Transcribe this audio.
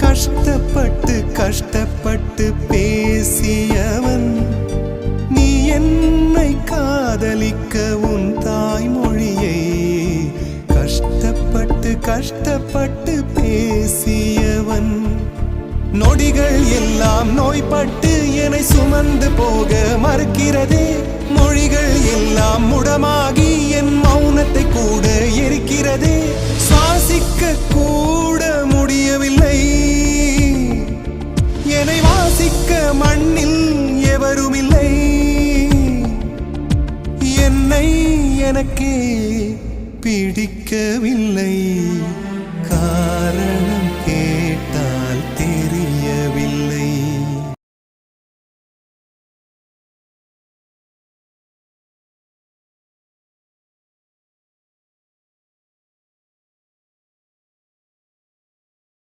கஷ்டப்பட்டு கஷ்டப்பட்டு பேசியவன் நீ என்னை காதலிக்க உன் தாய்மொழியை கஷ்டப்பட்டு கஷ்டப்பட்டு பேசியவன் நொடிகள் எல்லாம் நோய்பட்டு என்னை சுமந்து போக மறுக்கிறதே மொழிகள் எல்லாம் முடமாகி என் மௌனத்தை கூட எரிக்கிறதே சுவாசிக்க கூட முடியவில்லை என்னை வாசிக்க மண்ணில் எவருமில்லை என்னை எனக்கே பிடிக்கவில்லை